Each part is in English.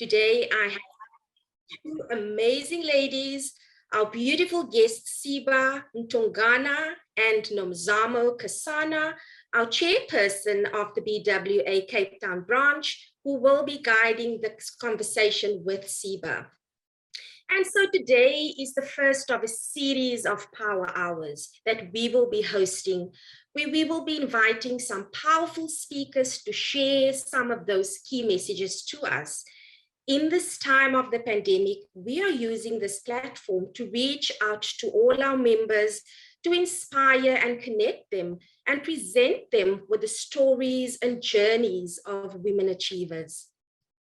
Today, I have two amazing ladies, our beautiful guests, Siba Ntongana and Nomzamo Kasana, our chairperson of the BWA Cape Town branch, who will be guiding this conversation with Siba. And so today is the first of a series of power hours that we will be hosting, where we will be inviting some powerful speakers to share some of those key messages to us. In this time of the pandemic, we are using this platform to reach out to all our members, to inspire and connect them and present them with the stories and journeys of women achievers.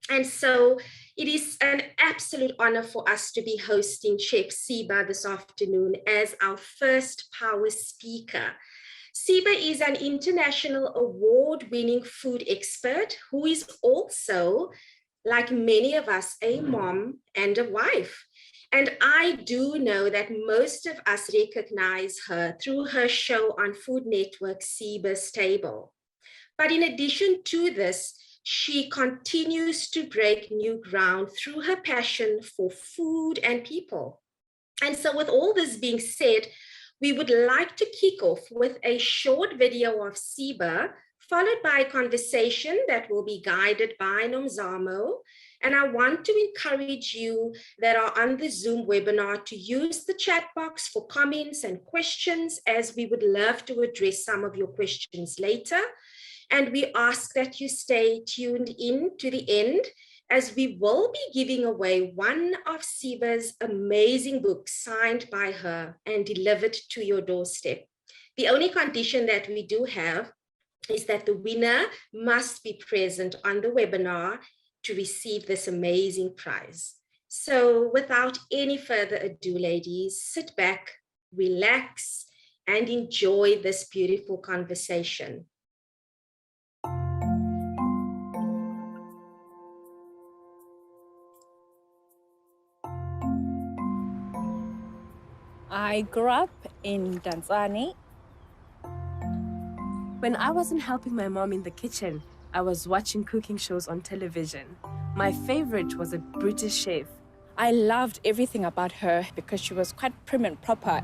And so it is an absolute honor for us to be hosting Chef Siba this afternoon as our first power speaker. Siba is an international award-winning food expert who is also, like many of us, a mom and a wife. And I do know that most of us recognize her through her show on Food Network, Siba's Table. But in addition to this, she continues to break new ground through her passion for food and people. And so with all this being said, we would like to kick off with a short video of Siba, followed by a conversation that will be guided by Nomzamo. And I want to encourage you that are on the Zoom webinar to use the chat box for comments and questions, as we would love to address some of your questions later. And we ask that you stay tuned in to the end, as we will be giving away one of Siba's amazing books signed by her and delivered to your doorstep. The only condition that we do have is that the winner must be present on the webinar to receive this amazing prize. So without any further ado, ladies, sit back, relax, and enjoy this beautiful conversation. I grew up in Tanzania. When I wasn't helping my mom in the kitchen, I was watching cooking shows on television. My favorite was a British chef. I loved everything about her because she was quite prim and proper.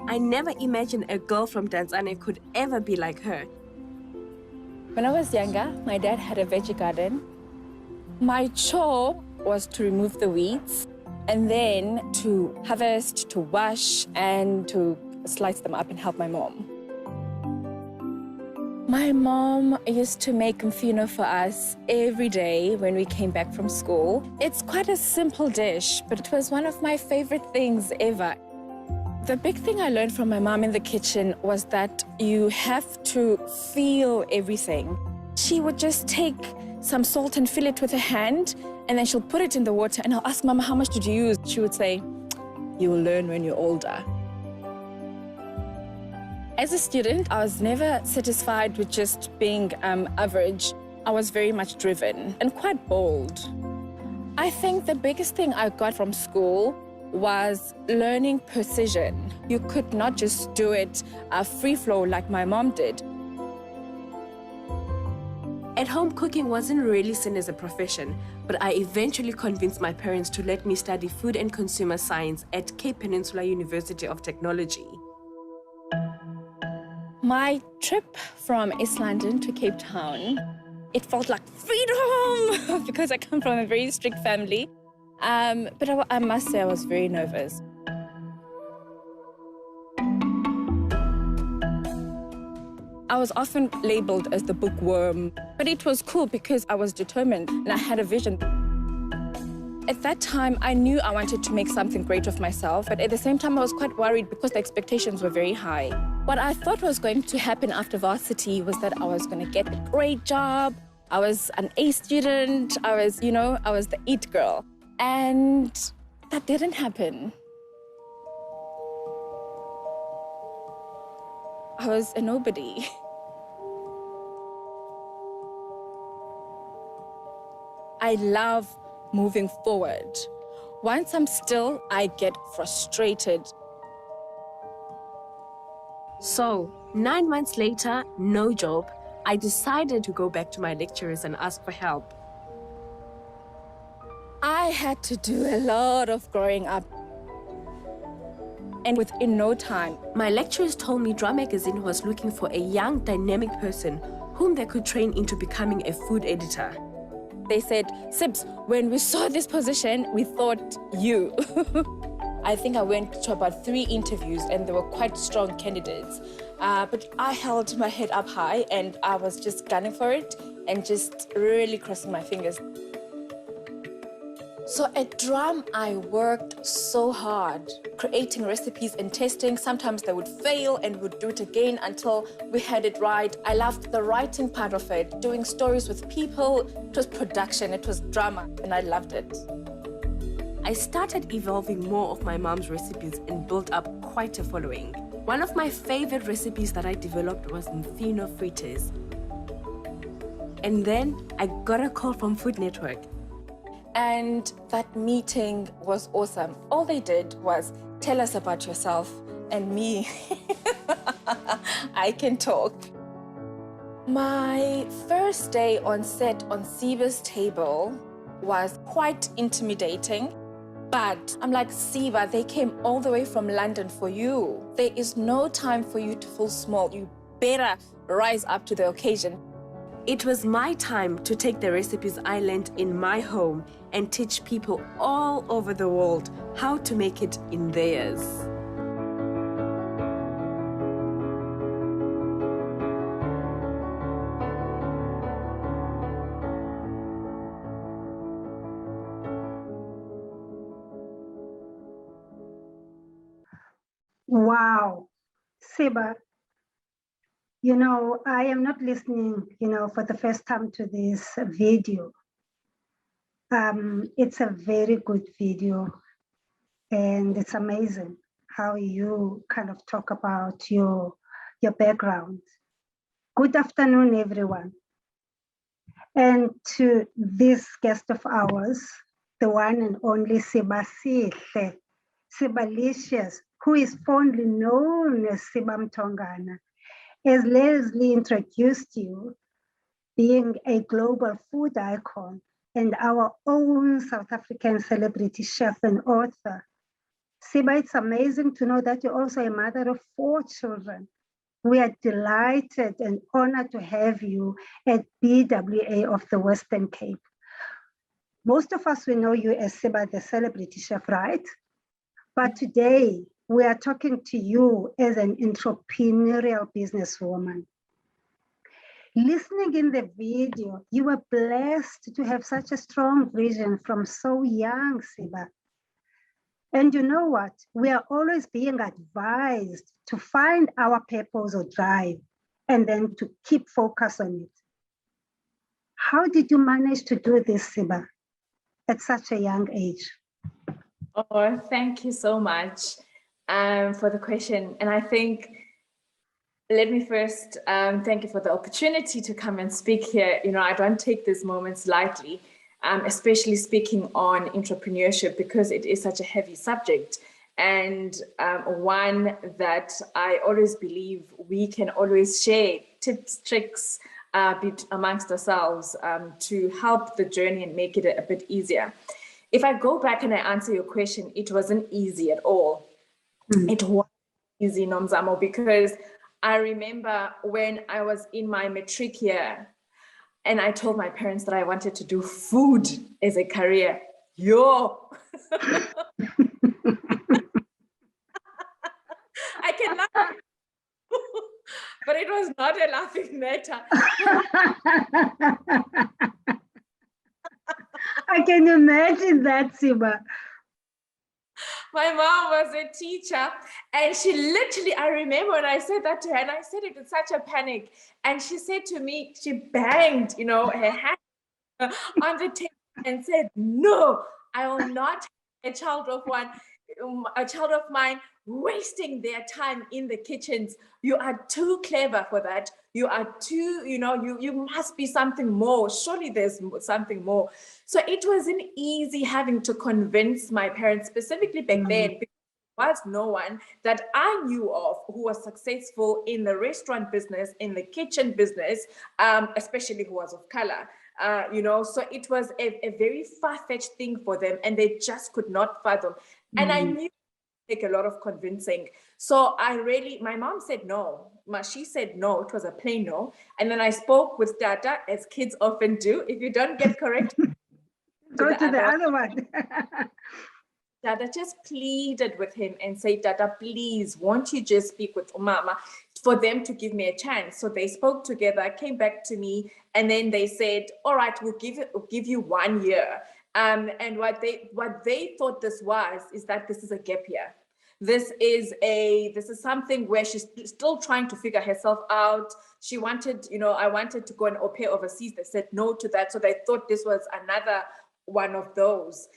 I never imagined a girl from Tanzania could ever be like her. When I was younger, my dad had a veggie garden. My chore was to remove the weeds, and then to harvest, to wash, and to slice them up and help my mom. My mom used to make mfino for us every day when we came back from school. It's quite a simple dish, but it was one of my favorite things ever. The big thing I learned from my mom in the kitchen was that you have to feel everything. She would just take some salt and fill it with her hand, and then she'll put it in the water, and I'll ask Mama, how much did you use? She would say, you will learn when you're older. As a student, I was never satisfied with just being average. I was very much driven and quite bold. I think the biggest thing I got from school was learning precision. You could not just do it free flow like my mom did. At home, cooking wasn't really seen as a profession, but I eventually convinced my parents to let me study food and consumer science at Cape Peninsula University of Technology. My trip from East London to Cape Town, it felt like freedom because I come from a very strict family. But I must say I was very nervous. I was often labeled as the bookworm, but it was cool because I was determined and I had a vision. At that time, I knew I wanted to make something great of myself, but at the same time, I was quite worried because the expectations were very high. What I thought was going to happen after varsity was that I was going to get a great job. I was an A student. I was the it girl. And that didn't happen. I was a nobody. I love moving forward. Once I'm still, I get frustrated. So, 9 months later, no job, I decided to go back to my lecturers and ask for help. had to do a lot of growing up. And within no time, my lecturers told me Drum Magazine was looking for a young, dynamic person whom they could train into becoming a food editor. They said, Sibs, when we saw this position, we thought you. I think I went to about 3 interviews and they were quite strong candidates. But I held my head up high and I was just gunning for it and just really crossing my fingers. So at Drum, I worked so hard, creating recipes and testing. Sometimes they would fail and would do it again until we had it right. I loved the writing part of it, doing stories with people. It was production, it was drama, and I loved it. I started evolving more of my mom's recipes and built up quite a following. One of my favorite recipes that I developed was mfino fritters. And then I got a call from Food Network. And that meeting was awesome. All they did was tell us about yourself and me. I can talk. My first day on set on Siba's table was quite intimidating. But I'm like, Siba, they came all the way from London for you. There is no time for you to feel small. You better rise up to the occasion. It was my time to take the recipes I learned in my home and teach people all over the world how to make it in theirs. Wow, Siba, you know, I am not listening, for the first time to this video. It's a very good video and it's amazing how you kind of talk about your background. Good afternoon, everyone. And to this guest of ours, the one and only Siba Sihle, Sibalicious, who is fondly known as Siba Mtongana. As Leslie introduced you, being a global food icon and our own South African celebrity chef and author. Siba, it's amazing to know that you're also a mother of 4 children. We are delighted and honored to have you at BWA of the Western Cape. Most of us will know you as Siba, the celebrity chef, right? But today, we are talking to you as an entrepreneurial businesswoman. Listening in the video, you were blessed to have such a strong vision from so young, Siba. And you know what? We are always being advised to find our purpose or drive and then to keep focus on it. How did you manage to do this, Siba, at such a young age? Oh, thank you so much for the question. And I think, let me first thank you for the opportunity to come and speak here. You know, I don't take these moments lightly, especially speaking on entrepreneurship because it is such a heavy subject. And one that I always believe we can always share tips, tricks amongst ourselves to help the journey and make it a bit easier. If I go back and I answer your question, it wasn't easy at all. It wasn't easy, Nomzamo, because I remember when I was in my matric year and I told my parents that I wanted to do food as a career. Yo! I can laugh, but it was not a laughing matter. I can imagine that, Siba. My mom was a teacher and she literally, I remember when I said that to her and I said it with such a panic. And she said to me, she banged, her hand on the table and said, no, I will not have a child of mine wasting their time in the kitchens. You are too clever for that. You are too, you must be something more. Surely there's something more. So it wasn't easy having to convince my parents, specifically back then, because there was no one that I knew of who was successful in the restaurant business, in the kitchen business, especially who was of color. So it was a very far-fetched thing for them, and they just could not fathom. And I knew it would take a lot of convincing. So my mom said no. She said no, it was a plain no. And then I spoke with Tata, as kids often do. If you don't get correct, go to the other one. Dada just pleaded with him and said, Dada, please, won't you just speak with Umama for them to give me a chance? So they spoke together, came back to me, and then they said, all right, we'll give you 1 year. And what they thought this is that this is a gap year. This is something where she's still trying to figure herself out. She wanted, I wanted to go an au pair overseas. They said no to that. So they thought this was another one of those.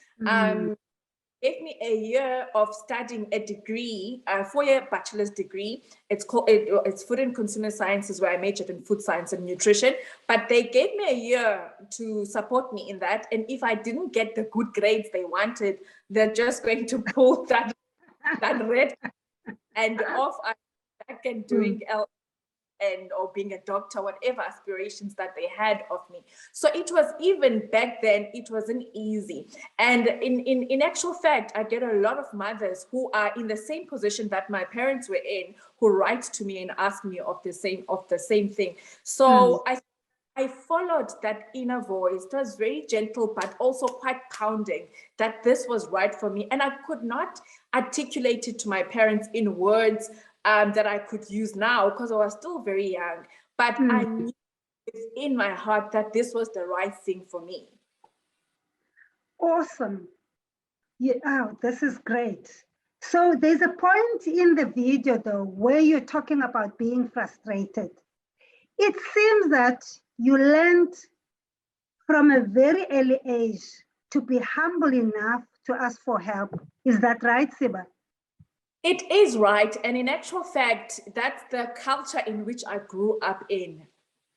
Gave me a year of studying a degree, a 4-year bachelor's degree. It's food and consumer sciences, where I majored in food science and nutrition. But they gave me a year to support me in that. And if I didn't get the good grades they wanted, they're just going to pull that red and off. I'm back and doing or being a doctor, whatever aspirations that they had of me. So it was, even back then, it wasn't easy. And in actual fact, I get a lot of mothers who are in the same position that my parents were in, who write to me and ask me of the same thing. So I followed that inner voice. It was very gentle, but also quite pounding, that this was right for me. And I could not articulate it to my parents in words that I could use now, because I was still very young. But I knew in my heart that this was the right thing for me. Awesome. Yeah, this is great. So there's a point in the video, though, where you're talking about being frustrated. It seems that you learned from a very early age to be humble enough to ask for help. Is that right, Siba? It is right. And in actual fact, that's the culture in which I grew up in.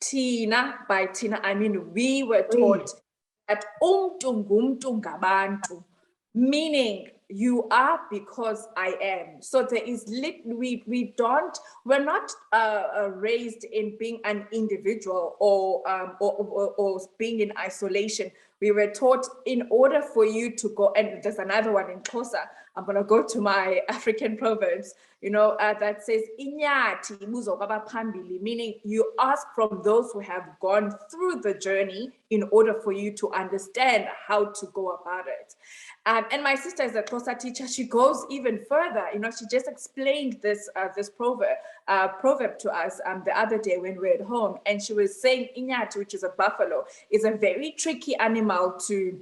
Tina, by Tina, I mean, we were taught that meaning you are because I am. So there is we're not raised in being an individual or being in isolation. We were taught, in order for you to go, and there's another one in Xhosa, I'm going to go to my African proverbs, that says, Inyati muzokaba phambili, meaning you ask from those who have gone through the journey in order for you to understand how to go about it. And my sister is a Xhosa teacher. She goes even further. She just explained this proverb to us the other day when we were at home. And she was saying, Inyati, which is a buffalo, is a very tricky animal to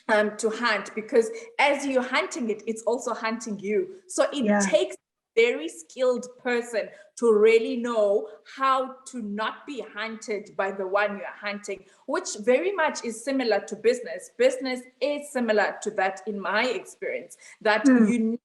hunt, because as you're hunting it, it's also hunting you. So it takes a very skilled person to really know how to not be hunted by the one you're hunting, which very much is similar to business. Business is similar to that, in my experience, that you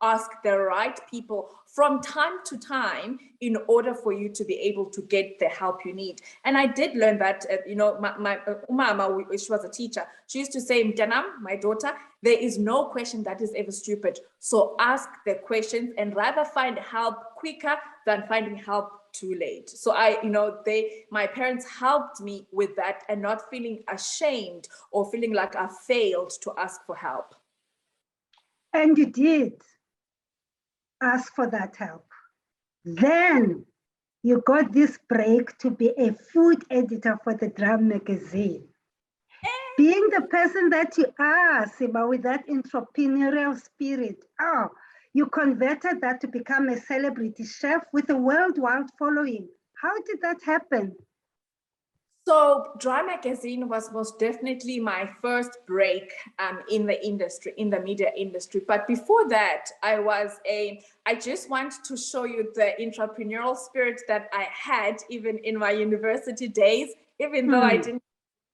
ask the right people from time to time in order for you to be able to get the help you need. And I did learn that, my Umama, she was a teacher, she used to say, Mtanam, my daughter, there is no question that is ever stupid. So ask the questions and rather find help quicker than finding help too late. So my parents helped me with that, and not feeling ashamed or feeling like I failed to ask for help. And you did ask for that help. Then you got this break to be a food editor for the Drum magazine. Being the person that you are, Siba, with that entrepreneurial spirit, you converted that to become a celebrity chef with a worldwide following. How did that happen? So Drum magazine was most definitely my first break in the industry, in the media industry. But before that, I just want to show you the entrepreneurial spirit that I had even in my university days, even though I didn't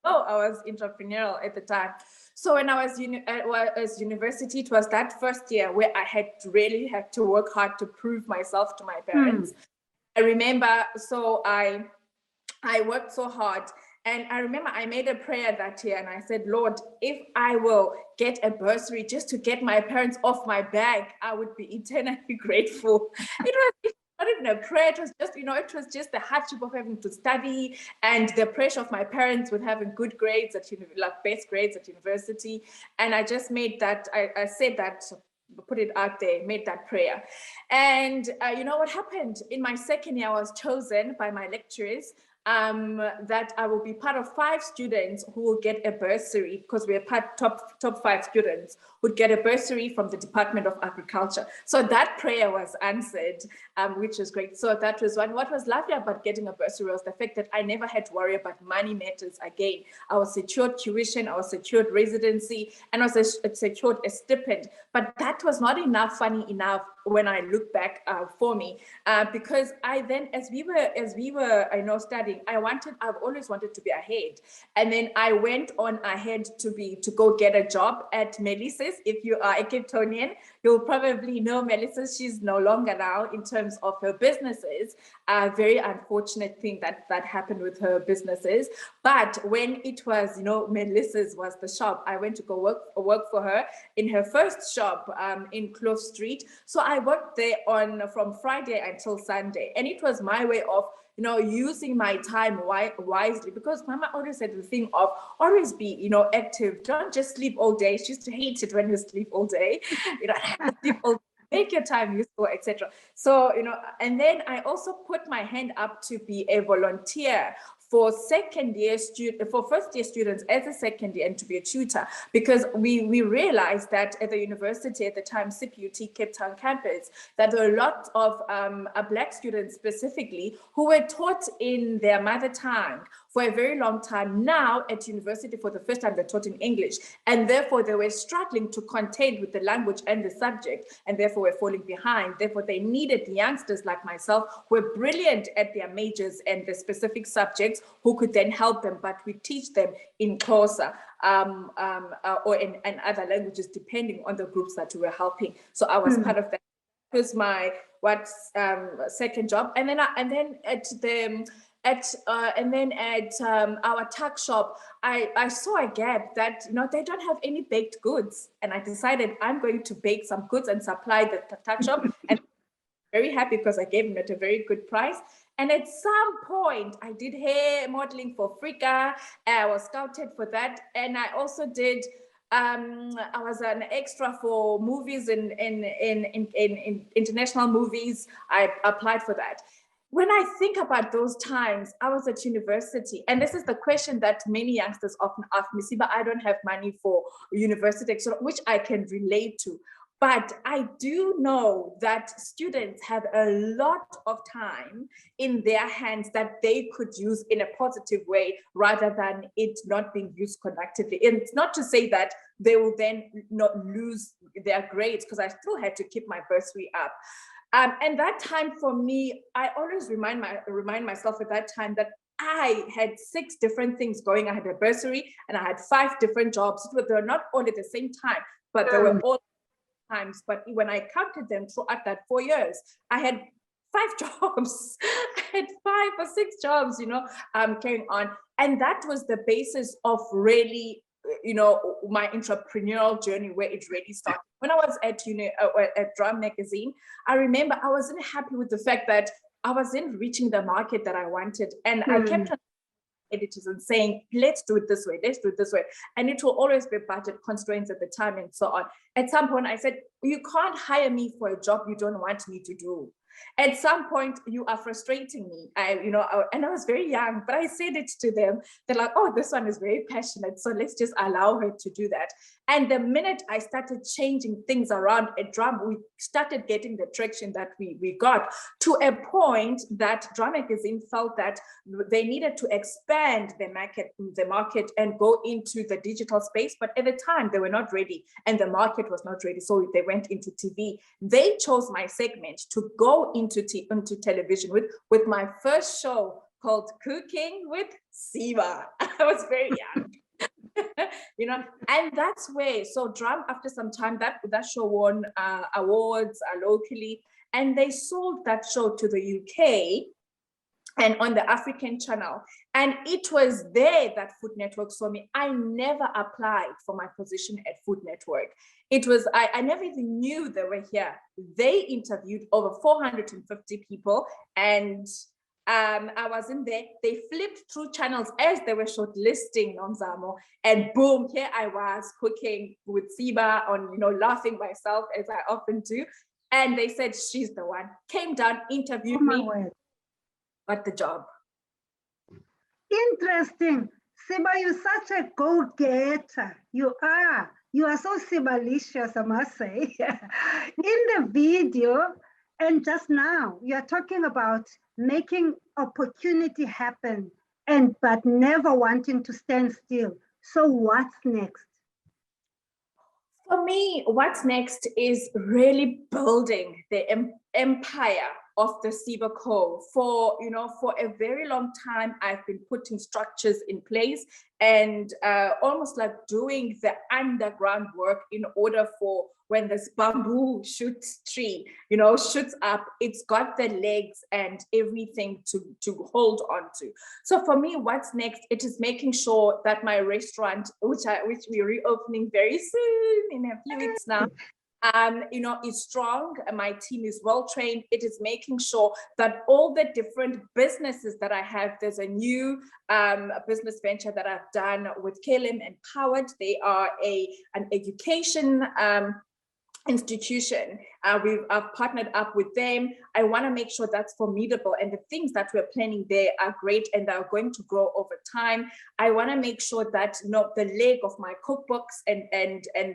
know I was entrepreneurial at the time. So when I was university, it was that first year where I had to work hard to prove myself to my parents. I remember, so I worked so hard, and I remember I made a prayer that year, and I said, Lord, if I will get a bursary just to get my parents off my back, I would be eternally grateful. It not even a prayer. It was just, it was just the hardship of having to study and the pressure of my parents with having good grades at like best grades at university. And I just made that, I said that, put it out there, made that prayer. And you know what happened? In my second year, I was chosen by my lecturers that I will be part of 5 students who will get a bursary, because we're top 5 students would get a bursary from the Department of Agriculture. So that prayer was answered, which was great. So that was one. What was lovely about getting a bursary was the fact that I never had to worry about money matters again. I was secured tuition, I was secured residency, and I was secured a stipend. But that was not enough, funny enough, when I look back for me, because I then, as we were studying, I've always wanted to be ahead, and then I went on ahead to go get a job at Melissa's. If you are a Capetonian, you'll probably know Melissa. She's no longer now in terms of her businesses. A very unfortunate thing that happened with her businesses. But when it was, Melissa's was the shop, I went to go work for her in her first shop in Clove Street. So I worked there from Friday until Sunday, and it was my way of using my time wisely, because Mama always said the thing of always be, active. Don't just sleep all day. She used to hate it when you sleep all day. Sleep all day. Make your time useful, etc. So, and then I also put my hand up to be a volunteer for first year students as a second year, and to be a tutor, because we realized that at the university at the time, CPUT Cape Town campus, that there were a lot of Black students specifically who were taught in their mother tongue for a very long time. Now at university, for the first time, they're taught in English, and therefore they were struggling to contend with the language and the subject, and therefore were falling behind. Therefore, they needed youngsters like myself who were brilliant at their majors and the specific subjects, who could then help them, but we teach them in Xhosa or in other languages, depending on the groups that we were helping. So I was part of that. It was my second job, and then at our tuck shop, I saw a gap that they don't have any baked goods, and I decided I'm going to bake some goods and supply the tuck shop. And very happy because I gave them at a very good price. And at some point, I did hair modeling for Frika. I was scouted for that, and I also did. I was an extra for movies in international movies. I applied for that. When I think about those times, I was at university, and this is the question that many youngsters often ask me, Siba, I don't have money for university, which I can relate to. But I do know that students have a lot of time in their hands that they could use in a positive way, rather than it not being used productively. And it's not to say that they will then not lose their grades, because I still had to keep my bursary up. And that time for me, I always remind myself at that time that I had 6 different things going. I had a bursary and I had 5 different jobs. They were not all at the same time, but they were all times. But when I counted them throughout that 4 years, I had 5 jobs. I had 5 or 6 jobs, carrying on. And that was the basis of really, my entrepreneurial journey, where it really started. When I was at Drum Magazine, I remember I wasn't happy with the fact that I wasn't reaching the market that I wanted. And I kept on editors and saying, let's do it this way, let's do it this way. And it will always be budget constraints at the time and so on. At some point I said, you can't hire me for a job you don't want me to do. At some point, you are frustrating me. And I was very young, but I said it to them. They're like, oh, this one is very passionate, so let's just allow her to do that. And the minute I started changing things around at Drum, we started getting the traction that we got, to a point that Drum Magazine felt that they needed to expand the market and go into the digital space. But at the time, they were not ready, and the market was not ready. So they went into TV. They chose my segment to go into television with my first show called Cooking with Siba. I was very young. And that's where, so Drum, after some time, that show won awards locally, and they sold that show to the UK and on the African channel. And it was there that Food Network saw me. I never applied for my position at Food Network. It was, I never even knew they were here. They interviewed over 450 people, and I wasn't there. They flipped through channels as they were shortlisting Nomzamo, and boom, here I was cooking with Siba on, laughing myself as I often do. And they said, she's the one. Came down, interviewed me, got the job. Interesting. Siba, you're such a go-getter. You are. You are so Sibalicious, I must say. In the video, and just now, you're talking about making opportunity happen, but never wanting to stand still. So what's next? For me, what's next is really building the empire of the Siba Co. For a very long time, I've been putting structures in place and almost like doing the underground work in order for when this bamboo tree shoots up, it's got the legs and everything to hold on to. So for me, what's next? It is making sure that my restaurant, which we're reopening very soon in a few weeks now, is strong. My team is well trained. It is making sure that all the different businesses that I have, there's a new business venture that I've done with KLM Empowered. They are an education institution. We've partnered up with them. I want to make sure that's formidable, and the things that we're planning there are great and are going to grow over time. I want to make sure that the leg of my cookbooks and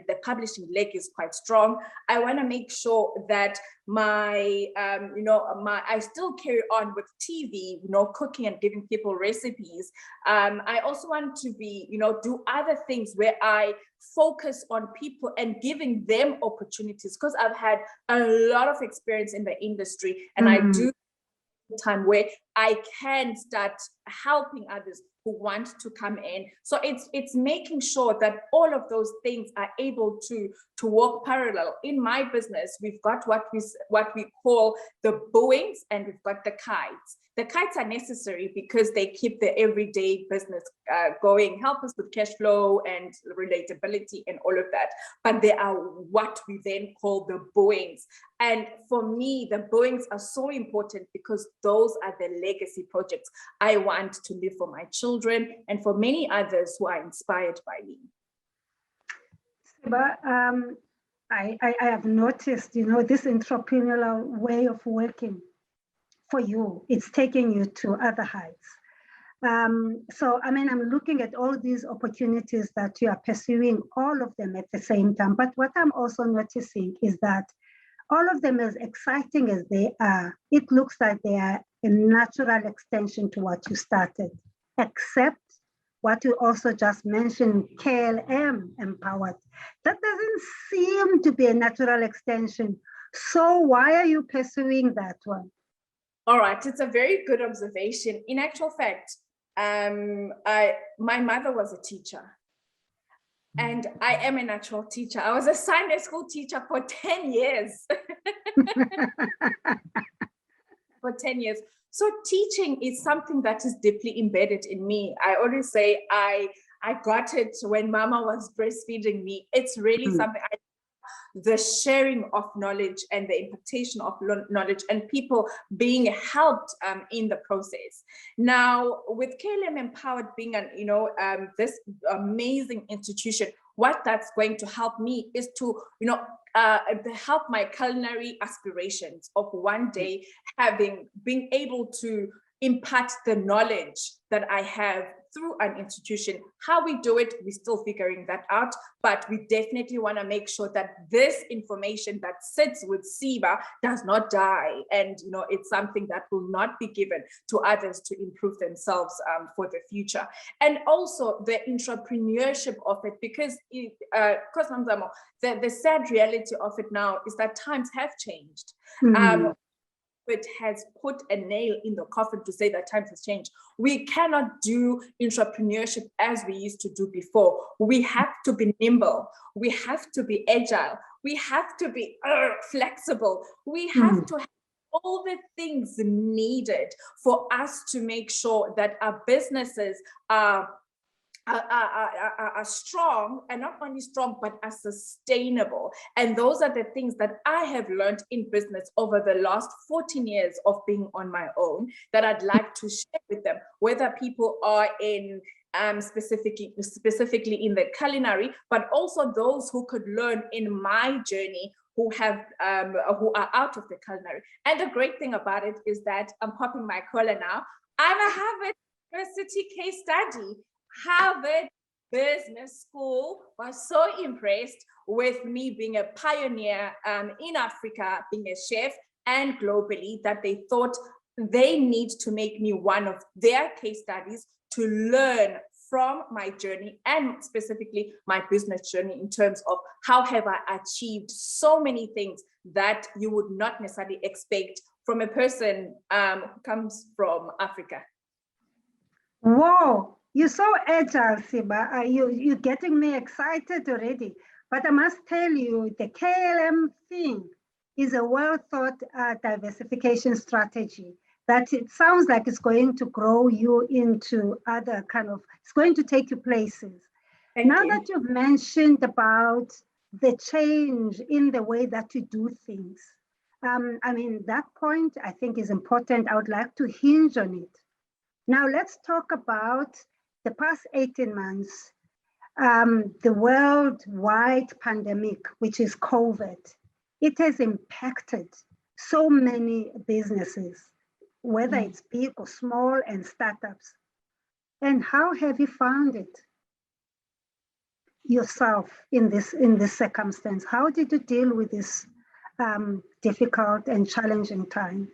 the publishing leg is quite strong. I want to make sure that my I still carry on with TV, cooking and giving people recipes. I also want to be, do other things where I focus on people and giving them opportunities, because I've had a lot of experience in the industry, and I do time where I can start helping others who want to come in. So it's making sure that all of those things are able to work parallel. In my business, we've got what we call the bowings, and we've got the kites. The kites are necessary because they keep the everyday business going, help us with cash flow and relatability and all of that. But they are what we then call the bowings. And for me, the bowings are so important because those are the legacy projects I want to live for my children and for many others who are inspired by me. But I have noticed, this entrepreneurial way of working for you, it's taking you to other heights. So, I'm looking at all these opportunities that you are pursuing, all of them at the same time. But what I'm also noticing is that all of them, as exciting as they are, it looks like they are a natural extension to what you started, except what you also just mentioned, KLM Empowered. That doesn't seem to be a natural extension. So why are you pursuing that one? All right, it's a very good observation. In actual fact, my mother was a teacher, and I am a natural teacher. I was a Sunday school teacher for 10 years. For 10 years. So teaching is something that is deeply embedded in me. I always say I got it when Mama was breastfeeding me. It's really something the sharing of knowledge and the impartation of knowledge and people being helped in the process. Now, with KLM Empowered being this amazing institution, what that's going to help me is to help my culinary aspirations of one day being able to impart the knowledge that I have through an institution. How we do it, we're still figuring that out, but we definitely want to make sure that this information that sits with Siba does not die, and it's something that will not be given to others to improve themselves for the future. And also the entrepreneurship of it, because the sad reality of it now is that times have changed. It has put a nail in the coffin to say that times has changed. We cannot do entrepreneurship as we used to do before. We have to be nimble. We have to be agile. We have to be flexible. We have to have all the things needed for us to make sure that our businesses are are strong, and not only strong, but are sustainable. And those are the things that I have learned in business over the last 14 years of being on my own, that I'd like to share with them, whether people are in specifically in the culinary, but also those who could learn in my journey, who are out of the culinary. And the great thing about it is that I'm popping my collar now. I'm a Harvard University case study. Harvard Business School was so impressed with me being a pioneer in Africa, being a chef, and globally, that they thought they need to make me one of their case studies to learn from my journey, and specifically my business journey, in terms of how have I achieved so many things that you would not necessarily expect from a person who comes from Africa. Whoa, you're so agile, Siba. You're getting me excited already. But I must tell you, the KLM thing is a well-thought diversification strategy that it sounds like it's going to grow you into other it's going to take you places. Now that you've mentioned about the change in the way that you do things, I mean, that point I think is important. I would like to hinge on it. Now let's talk about the past 18 months, the worldwide pandemic, which is COVID. It has impacted so many businesses, whether it's big or small, and startups. And how have you found it yourself in this circumstance? How did you deal with this difficult and challenging time?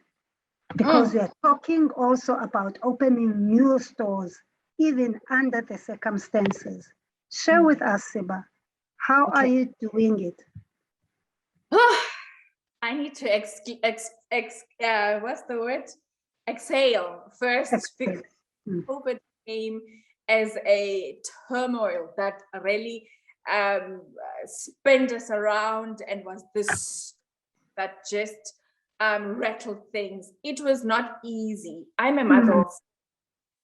Because we are talking also about opening new stores, even under the circumstances. Share with us, Siba, how are you doing it? I need to what's the word? Exhale first. Because COVID came as a turmoil that really spun us around, and was this that just rattled things. It was not easy. I'm a mother,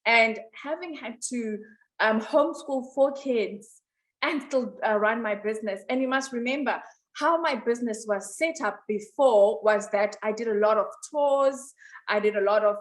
and having had to homeschool 4 kids and still run my business. And you must remember, how my business was set up before was that I did a lot of tours. I did a lot of,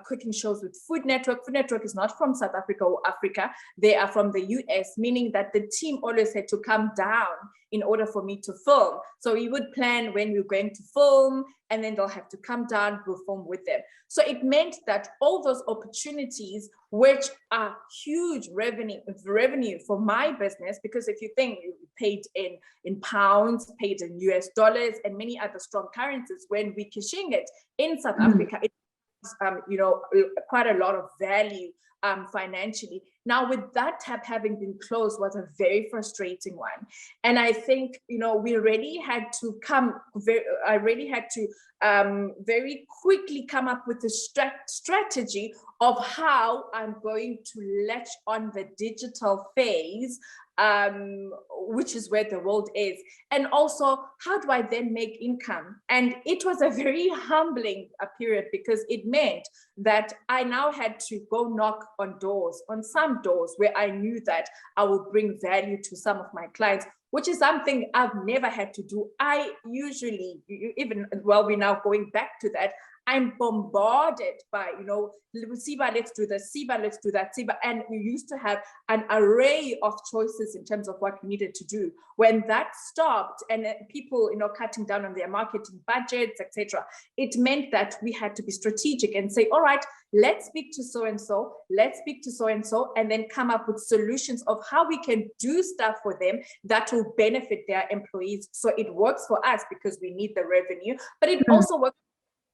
cooking shows with Food Network. Food Network is not from South Africa or Africa. They are from the US, meaning that the team always had to come down in order for me to film. So we would plan when we were going to film, and then they'll have to come down, we'll film with them. So it meant that all those opportunities, which are huge revenue for my business, because if you think you paid in pounds, paid in US dollars, and many other strong currencies, when we cashing it in South Africa, it quite a lot of value financially. Now, with that tab having been closed was a very frustrating one. And I think, we really had to very quickly come up with a strategy of how I'm going to latch on the digital phase, which is where the world is. And also, how do I then make income? And it was a very humbling period, because it meant that I now had to go knock on some doors where I knew that I would bring value to some of my clients, which is something I've never had to do. I usually, even while we're now going back to that, I'm bombarded by, Siba, let's do this, Siba, let's do that, Siba. And we used to have an array of choices in terms of what we needed to do. When that stopped, and people, cutting down on their marketing budgets, etc., it meant that we had to be strategic and say, all right, let's speak to so-and-so, and then come up with solutions of how we can do stuff for them that will benefit their employees. So it works for us because we need the revenue, but it also works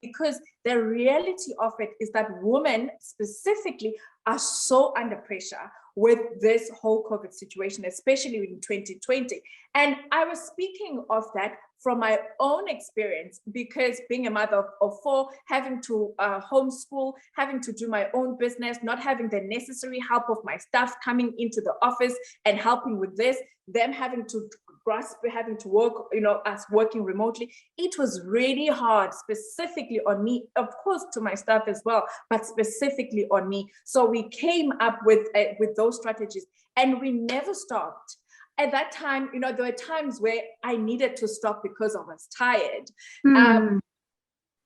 because the reality of it is that women specifically are so under pressure with this whole COVID situation, especially in 2020. And I was speaking of that from my own experience, because being a mother of 4, having to homeschool, having to do my own business, not having the necessary help of my staff coming into the office and helping with this, them having to grasp having to work, us working remotely. It was really hard, specifically on me, of course, to my staff as well, but specifically on me. So we came up with those strategies, and we never stopped. At that time, there were times where I needed to stop because I was tired.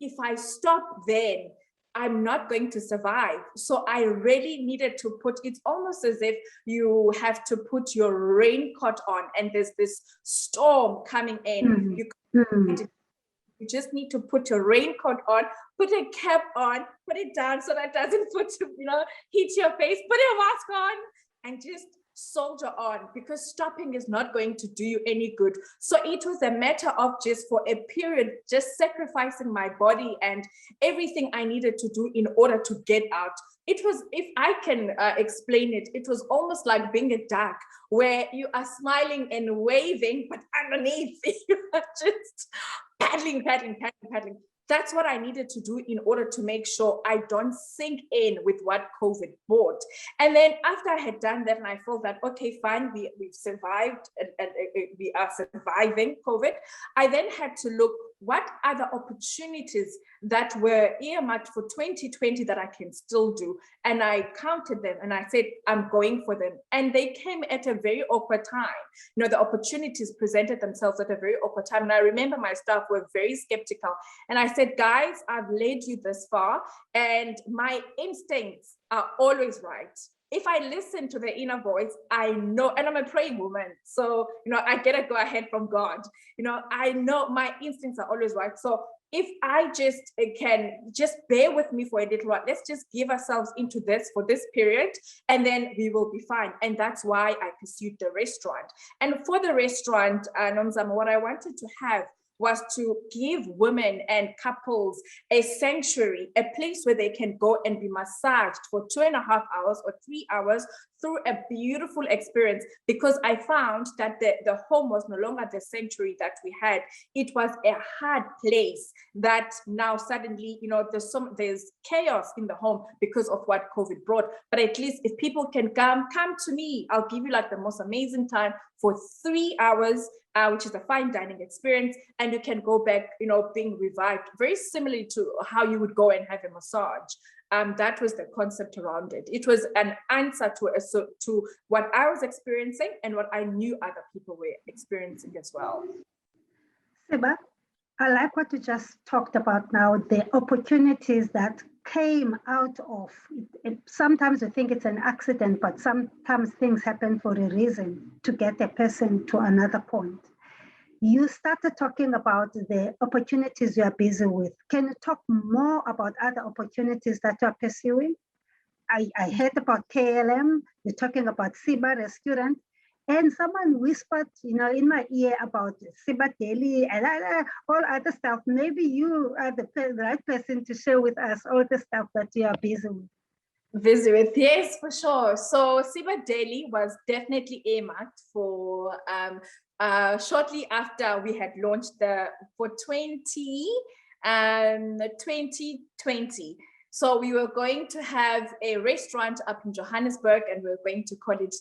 If I stop then, I'm not going to survive. So I really needed to it's almost as if you have to put your raincoat on and there's this storm coming in. You just need to put your raincoat on, put a cap on, put it down so that it doesn't hit your face, put a mask on, and just soldier on, because stopping is not going to do you any good. So it was a matter of just for a period, just sacrificing my body and everything I needed to do in order to get out. It was, if I can explain it, it was almost like being a duck where you are smiling and waving, but underneath you are just paddling. That's what I needed to do in order to make sure I don't sink in with what COVID brought. And then after I had done that and I felt that, okay, fine, we've survived and we are surviving COVID, I then had to look what other opportunities that were earmarked for 2020 that I can still do. And I counted them and I said, I'm going for them. And they came at a very awkward time. The opportunities presented themselves at a very awkward time. And I remember my staff were very skeptical. And I said, guys, I've led you this far and my instincts are always right. If I listen to the inner voice, I know, and I'm a praying woman, so, I get a go ahead from God. I know my instincts are always right. So if I just can just bear with me for a little while, let's just give ourselves into this for this period, and then we will be fine. And that's why I pursued the restaurant. And for the restaurant, Nomzamo, what I wanted to have was to give women and couples a sanctuary, a place where they can go and be massaged for 2.5 hours or 3 hours through a beautiful experience, because I found that the home was no longer the sanctuary that we had. It was a hard place that now suddenly, there's chaos in the home because of what COVID brought. But at least if people can come to me, I'll give you like the most amazing time for 3 hours, which is a fine dining experience, and you can go back, being revived, very similarly to how you would go and have a massage. That was the concept around it. It was an answer to what I was experiencing and what I knew other people were experiencing as well. Siba, I like what you just talked about now, the opportunities that came out of it. Sometimes we think it's an accident, but sometimes things happen for a reason to get a person to another point. You started talking about the opportunities you are busy with. Can you talk more about other opportunities that you are pursuing? I heard about KLM, you're talking about Siba Restaurant, and someone whispered, in my ear about Siba Deli and all other stuff. Maybe you are the right person to share with us all the stuff that you are busy with. Yes, for sure. So Siba Deli was definitely earmarked for shortly after we had launched for 2020. So we were going to have a restaurant up in Johannesburg, and we were going to call it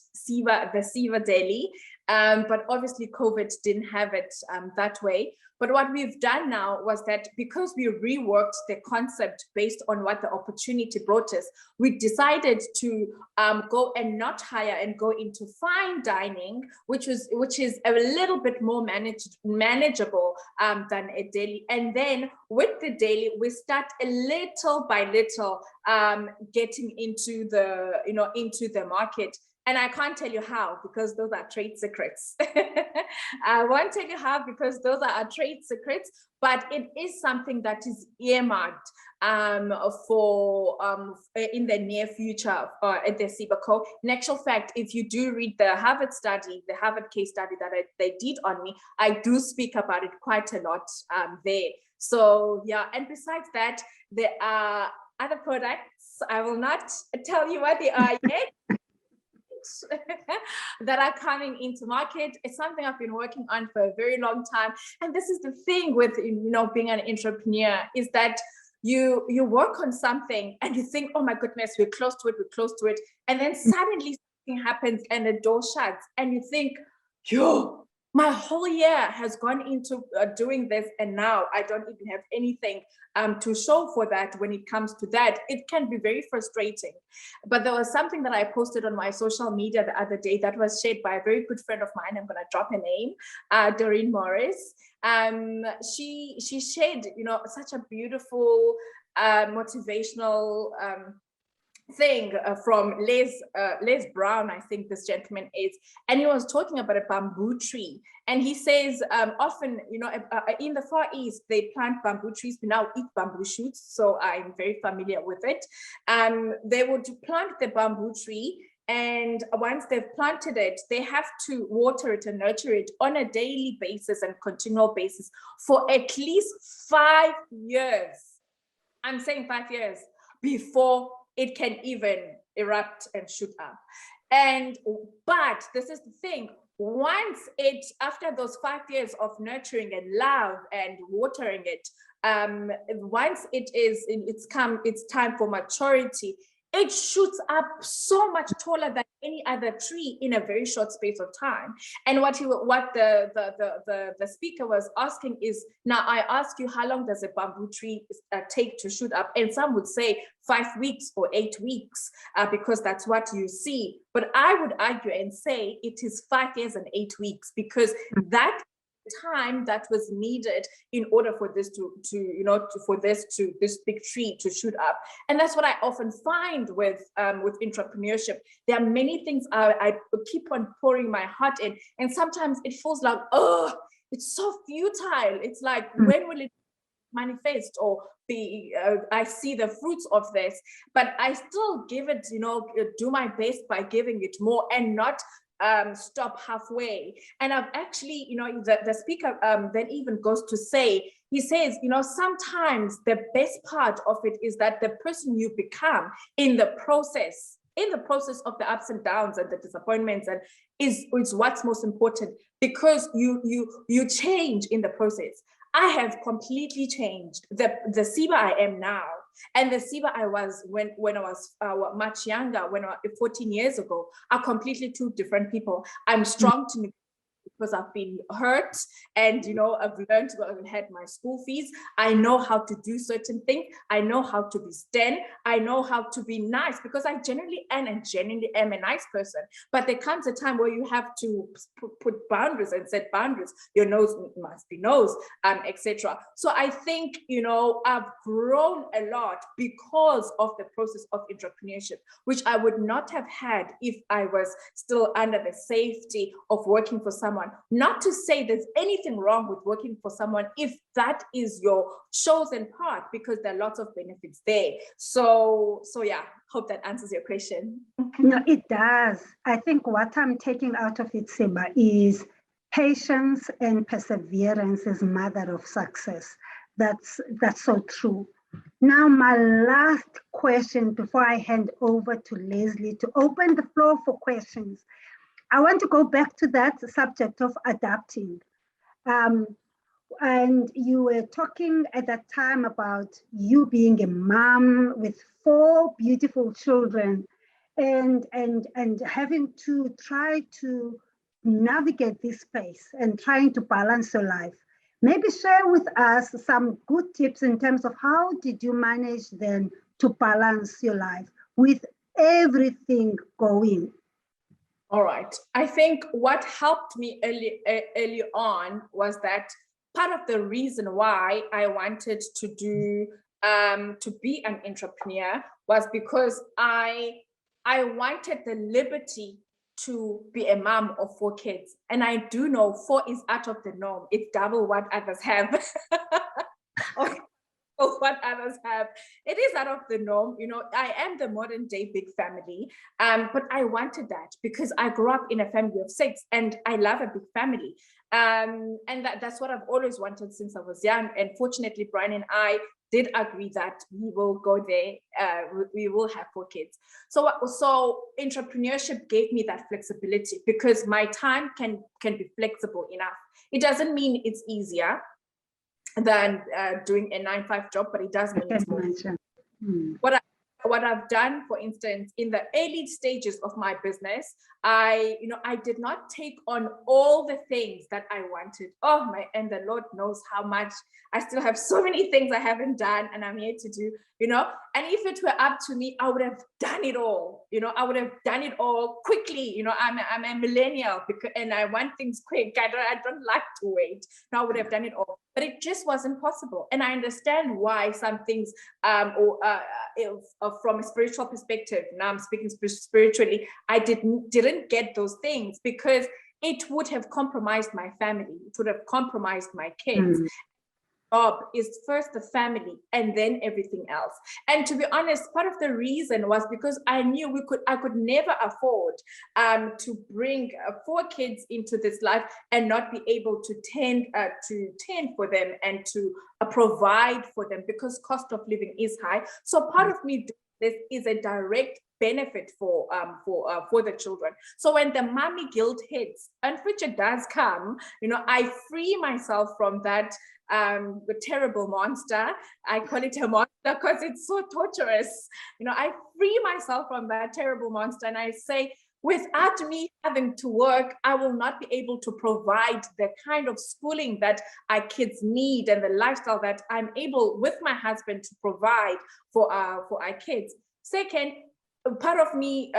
the Siba Deli. But obviously COVID didn't have it that way. But what we've done now was that because we reworked the concept based on what the opportunity brought us, we decided to go and not hire and go into fine dining, which is a little bit more manageable than a daily. And then with the daily, we start a little by little getting into the market. And I can't tell you how, because those are trade secrets. I won't tell you how, because those are our trade secrets, but it is something that is earmarked for in the near future at the CIBACO. In actual fact, if you do read the Harvard case study that they did on me, I do speak about it quite a lot there. So yeah, and besides that, there are other products. I will not tell you what they are yet. That are coming into market. It's something I've been working on for a very long time. And this is the thing with being an entrepreneur, is that you work on something and you think, oh my goodness, we're close to it. And then suddenly something happens and the door shuts and you think, yo, my whole year has gone into doing this, and now I don't even have anything to show for that. When it comes to that, it can be very frustrating. But there was something that I posted on my social media the other day that was shared by a very good friend of mine. I'm going to drop her name, Doreen Morris. She shared, such a beautiful motivational thing from Les Brown, I think this gentleman is, and he was talking about a bamboo tree, and he says often, in the Far East they plant bamboo trees. We now eat bamboo shoots, so I'm very familiar with it. They would plant the bamboo tree, and once they've planted it, they have to water it and nurture it on a daily basis and continual basis for at least 5 years. I'm saying 5 years before it can even erupt and shoot up. But this is the thing, after those 5 years of nurturing and love and watering it, once it's time for maturity, it shoots up so much taller than any other tree in a very short space of time. And what the speaker was asking is, now I ask you, how long does a bamboo tree take to shoot up? And some would say 5 weeks or 8 weeks, because that's what you see. But I would argue and say it is 5 years and 8 weeks, because that time that was needed in order for this this big tree to shoot up. And that's what I often find with entrepreneurship. There are many things I keep on pouring my heart in, and sometimes it feels like, oh, it's so futile. It's like, when will it manifest or be I see the fruits of this? But I still give it, do my best by giving it more and not stop halfway. And I've actually, the speaker then even goes to say, he says, sometimes the best part of it is that the person you become in the process of the ups and downs and the disappointments, and is what's most important, because you change in the process. I have completely changed. The Siba I am now and the Siba I was when I was much younger, 14 years ago, are completely two different people. I'm strong to because I've been hurt, and I've learned to I've had my school fees. I know how to do certain things. I know how to be stern. I know how to be nice, because I genuinely am a nice person. But there comes a time where you have to put boundaries and set boundaries. Your nose must be nose, etc. So I think I've grown a lot because of the process of entrepreneurship, which I would not have had if I was still under the safety of working for someone. Not to say there's anything wrong with working for someone if that is your chosen path, because there are lots of benefits there. So yeah, hope that answers your question. No, it does. I think what I'm taking out of it, Siba, is patience and perseverance is mother of success. That's so true. Now, my last question before I hand over to Leslie to open the floor for questions. I want to go back to that subject of adapting. And you were talking at that time about you being a mom with 4 beautiful children and having to try to navigate this space and trying to balance your life. Maybe share with us some good tips in terms of how did you manage then to balance your life with everything going? All right. I think what helped me early on was that part of the reason why I wanted to be an entrepreneur was because I wanted the liberty to be a mom of 4 kids. And I do know 4 is out of the norm. It's double what others have. Of what others have. It is out of the norm. I am the modern day big family, but I wanted that because I grew up in a family of 6 and I love a big family. And that's what I've always wanted since I was young. And fortunately, Brian and I did agree that we will go there. We will have 4 kids. So entrepreneurship gave me that flexibility because my time can be flexible enough. It doesn't mean it's easier than doing a 9-to-5 job, but it does mean it's more. what I've done, for instance, in the early stages of my business, I did not take on all the things that I wanted. And the Lord knows how much I still have so many things I haven't done and I'm yet to do, and if it were up to me, I would have done it all, I would have done it all quickly. I'm a millennial and I want things quick. I don't like to wait. No, I would have done it all, but it just wasn't possible. And I understand why some things, from a spiritual perspective, now I'm speaking spiritually, I didn't get those things because it would have compromised my family. It would have compromised my kids. Job is first the family and then everything else. And to be honest, part of the reason was because I knew I could never afford to bring 4 kids into this life and not be able to tend for them and to provide for them, because cost of living is high. So part of me doing this is a direct benefit for the children. So when the mommy guilt hits, and which it does come, I free myself from that the terrible monster. I call it a monster because it's so torturous. I free myself from that terrible monster and I say, without me having to work, I will not be able to provide the kind of schooling that our kids need and the lifestyle that I'm able with my husband to provide for our kids. Second, part of me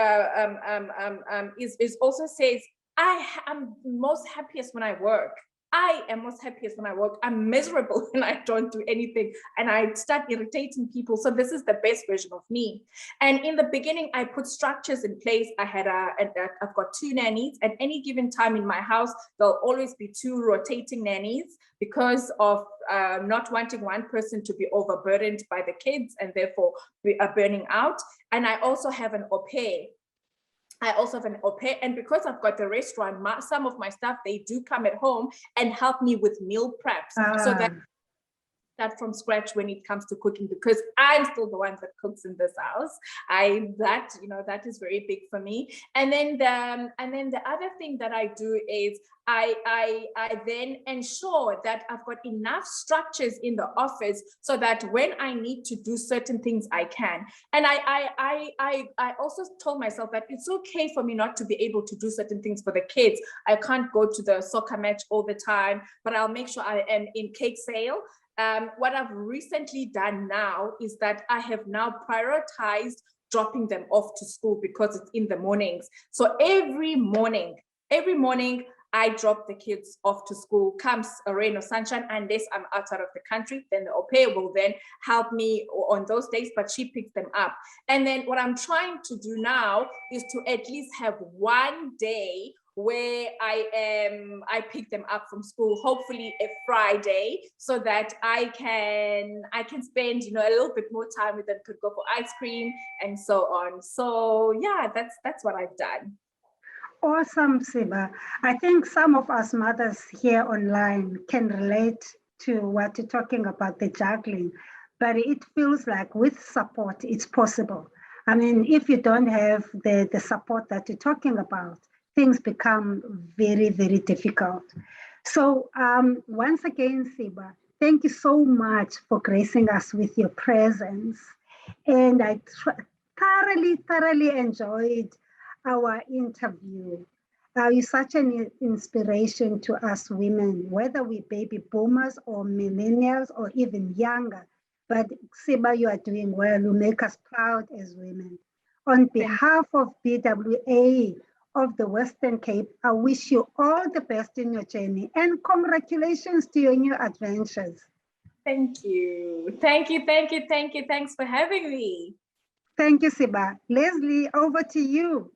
is also says, I am most happiest when I work. I am most happiest when I work. I'm miserable when I don't do anything and I start irritating people. So this is the best version of me. And in the beginning, I put structures in place. I've got 2 nannies at any given time in my house. There'll always be 2 rotating nannies because of not wanting one person to be overburdened by the kids and therefore burning out. And I also have an au pair. And because I've got the restaurant, some of my staff, they do come at home and help me with meal preps. So that from scratch when it comes to cooking, because I'm still the one that cooks in this house. That is very big for me. And then the other thing that I do is I then ensure that I've got enough structures in the office so that when I need to do certain things, I can. And I also told myself that it's okay for me not to be able to do certain things for the kids. I can't go to the soccer match all the time, but I'll make sure I am in cake sale. What I've recently done now is that I have now prioritized dropping them off to school because it's in the mornings. So every morning, I drop the kids off to school, comes a rain or sunshine, unless I'm outside of the country, then the au pair will then help me on those days, but she picks them up. And then what I'm trying to do now is to at least have one day where I pick them up from school, hopefully a Friday, so that I can spend a little bit more time with them, could go for ice cream and so on. So yeah, that's what I've done. Awesome, Siba. I think some of us mothers here online can relate to what you're talking about, the juggling, but it feels like with support, it's possible. I mean, if you don't have the support that you're talking about, things become very, very difficult. So once again, Siba, thank you so much for gracing us with your presence. And I thoroughly enjoyed our interview. You're such an inspiration to us women, whether we're baby boomers or millennials or even younger. But Siba, you are doing well. You make us proud as women. On behalf of BWA of the Western Cape, I wish you all the best in your journey and congratulations to your new adventures. Thank you. Thanks for having me. Thank you, Siba. Leslie, over to you.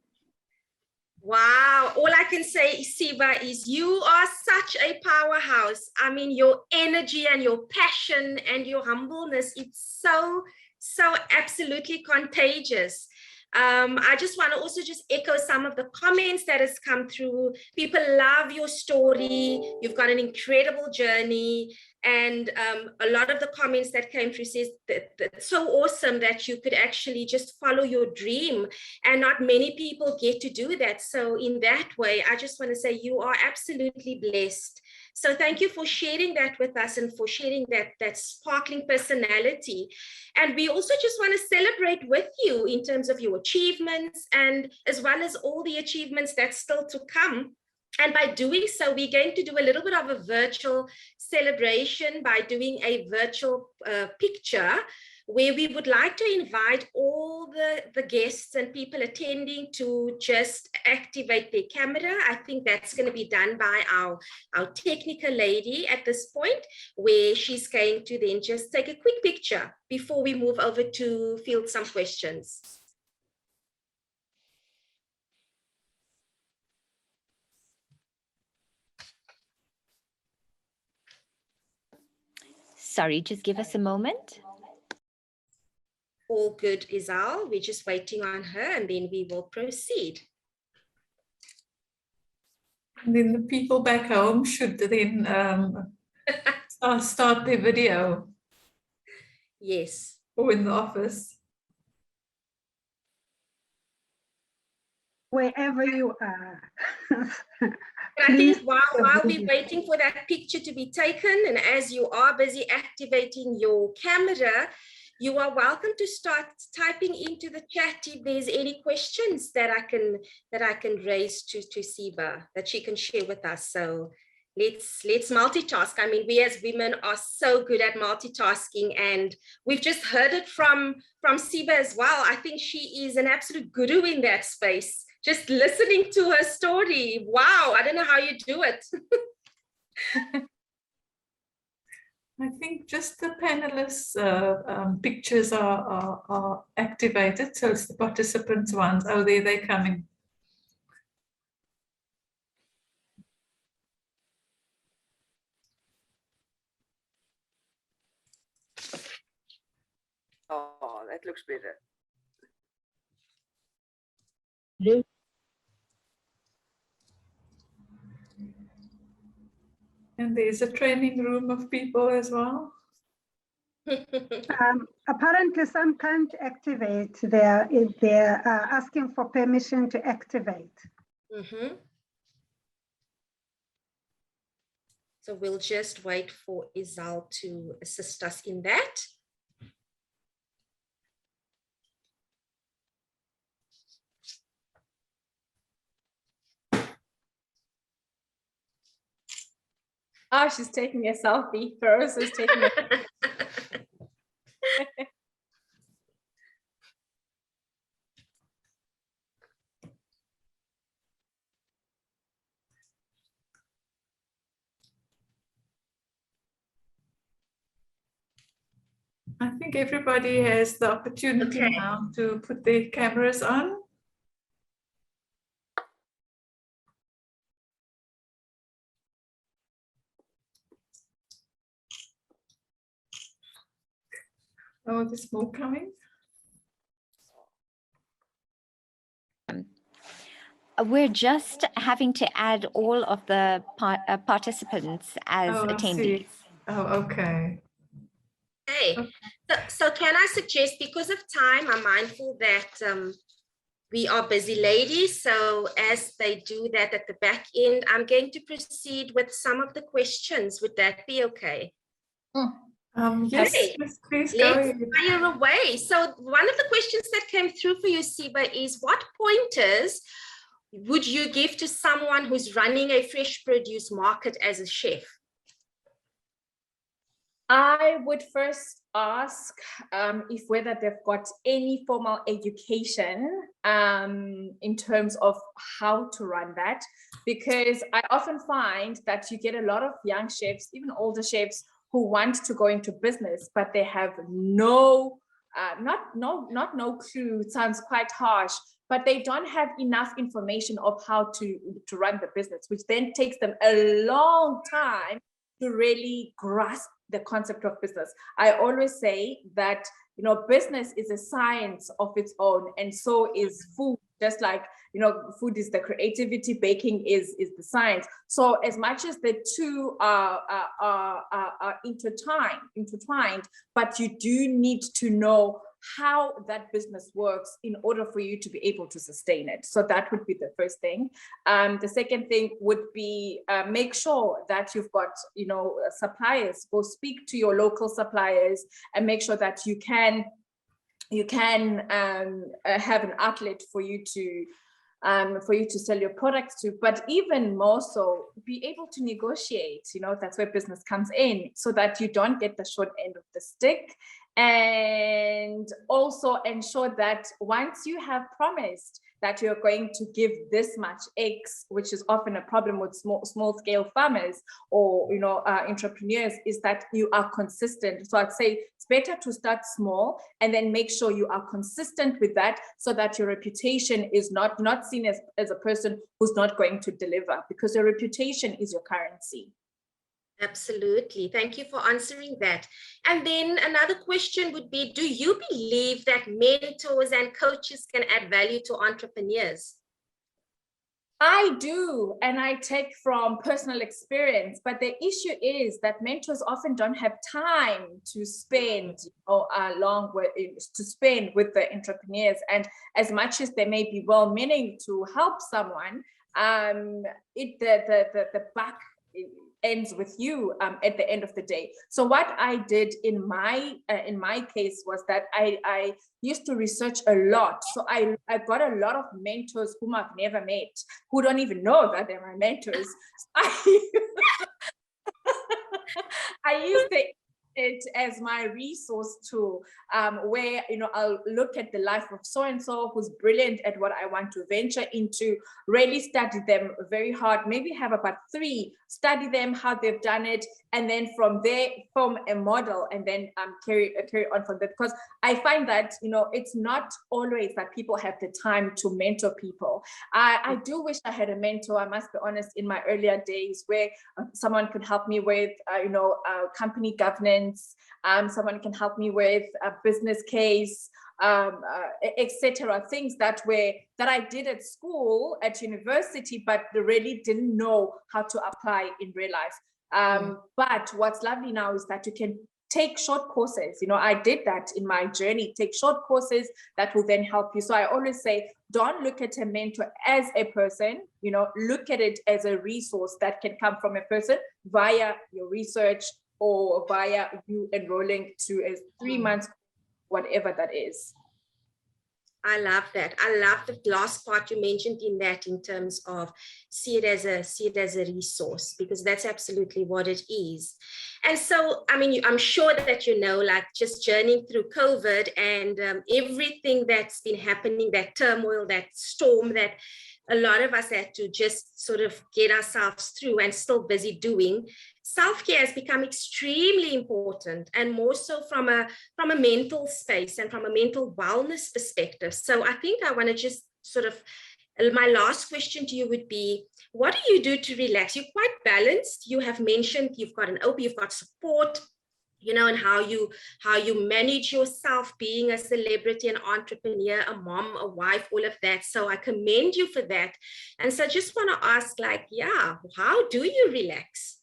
Wow, all I can say, Siba, is you are such a powerhouse. I mean, your energy and your passion and your humbleness, it's so absolutely contagious. I just want to also just echo some of the comments that has come through. People love your story. You've got an incredible journey. And a lot of the comments that came through says that it's so awesome that you could actually just follow your dream, and not many people get to do that. So in that way, I just want to say you are absolutely blessed So thank you for sharing that with us and for sharing that sparkling personality. And we also just want to celebrate with you in terms of your achievements, and as well as all the achievements that's still to come. And by doing so, we're going to do a little bit of a virtual celebration by doing a virtual picture, where we would like to invite all the guests and people attending to just activate their camera. I think that's going to be done by our technical lady at this point, where she's going to then just take a quick picture before we move over to field some questions. Sorry, just give us a moment. All good, Izal. We're just waiting on her and then we will proceed. And then the people back home should then start their video. Yes. Or in the office. Wherever you are. I think while we're waiting for that picture to be taken, and as you are busy activating your camera, you are welcome to start typing into the chat if there's any questions that I can raise to Siba that she can share with us. So let's multitask. I mean, we as women are so good at multitasking, and we've just heard it from Siba as well. I think she is an absolute guru in that space. Just listening to her story. Wow, I don't know how you do it. I think just the panelists' pictures are activated, so it's the participants' ones. Oh, there they're coming. Oh, that looks better. And there's a training room of people as well. Apparently, some can't activate. They're asking for permission to activate. Mm-hmm. So we'll just wait for Izal to assist us in that. Oh, she's taking a selfie. Feroz is taking a I think everybody has the opportunity now to put their cameras on. Oh, there's more coming. We're just having to add all of the participants as attendees. Oh, okay. Hey, so can I suggest, because of time, I'm mindful that we are busy ladies. So as they do that at the back end, I'm going to proceed with some of the questions. Would that be okay? Yes, Okay. yes, please go Let's ahead. fire away. So one of the questions that came through for you, Siba, is what pointers would you give to someone who's running a fresh produce market as a chef? I would first ask if whether they've got any formal education in terms of how to run that, because I often find that you get a lot of young chefs, even older chefs, who want to go into business, but they have no clue. It sounds quite harsh, but they don't have enough information of how to run the business, which then takes them a long time to really grasp the concept of business. I always say that, you know, business is a science of its own, and so is food. Just like, you know, food is the creativity, baking is the science. So as much as the two are intertwined, but you do need to know how that business works in order for you to be able to sustain it. So that would be the first thing. The second thing would be make sure that you've got, suppliers. Go speak to your local suppliers and make sure that you can have an outlet for you to sell your products to. But even more so, be able to negotiate. That's where business comes in, so that you don't get the short end of the stick. And also ensure that once you have promised that you're going to give this much X, which is often a problem with small scale farmers or entrepreneurs, is that you are consistent. So I'd say it's better to start small and then make sure you are consistent with that, so that your reputation is not seen as a person who's not going to deliver, because your reputation is your currency. Absolutely. Thank you for answering that. And then another question would be, do you believe that mentors and coaches can add value to entrepreneurs? I do, and I take from personal experience, but the issue is that mentors often don't have time to spend with the entrepreneurs. And as much as they may be well-meaning to help someone, the buck ends with you at the end of the day. So what I did in my case was that I used to research a lot. So I got a lot of mentors whom I've never met, who don't even know that they're my mentors. I used it as my resource tool, where I'll look at the life of so and so who's brilliant at what I want to venture into, really study them very hard, maybe have about 3, study them, how they've done it, and then from there form a model, and then carry on from that. Because I find that it's not always that people have the time to mentor people. I do wish I had a mentor, I must be honest, in my earlier days, where someone could help me with company governance. Someone can help me with a business case, etc. Things that I did at school, at university, but really didn't know how to apply in real life. But what's lovely now is that you can take short courses. I did that in my journey. Take short courses that will then help you. So I always say, don't look at a mentor as a person, look at it as a resource that can come from a person via your research, or via you enrolling to a 3 months, whatever that is. I love that. I love the last part you mentioned in that, in terms of see it as a resource, because that's absolutely what it is. And so, I'm sure that like just journeying through COVID and everything that's been happening, that turmoil, that storm that a lot of us had to just sort of get ourselves through and still busy doing. Self-care has become extremely important, and more so from a mental space and from a mental wellness perspective. So I think I want to just sort of, my last question to you would be, what do you do to relax? You're quite balanced. You have mentioned you've got an OP, you've got support, and how you manage yourself being a celebrity, an entrepreneur, a mom, a wife, all of that. So I commend you for that. And so I just want to ask, how do you relax?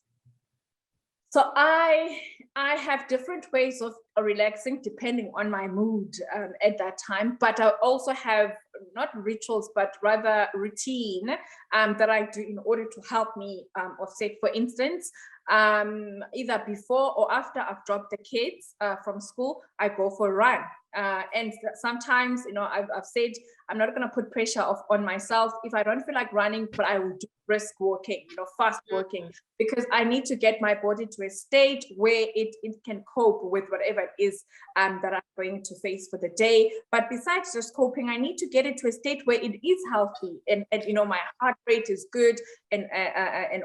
So I have different ways of relaxing depending on my mood at that time, but I also have not rituals, but rather routine that I do in order to help me offset. For instance, either before or after I've dropped the kids from school, I go for a run. And sometimes, I've said I'm not going to put pressure on myself if I don't feel like running, but I will do brisk walking, fast walking, because I need to get my body to a state where it can cope with whatever it is that I'm going to face for the day. But besides just coping, I need to get it to a state where it is healthy and my heart rate is good and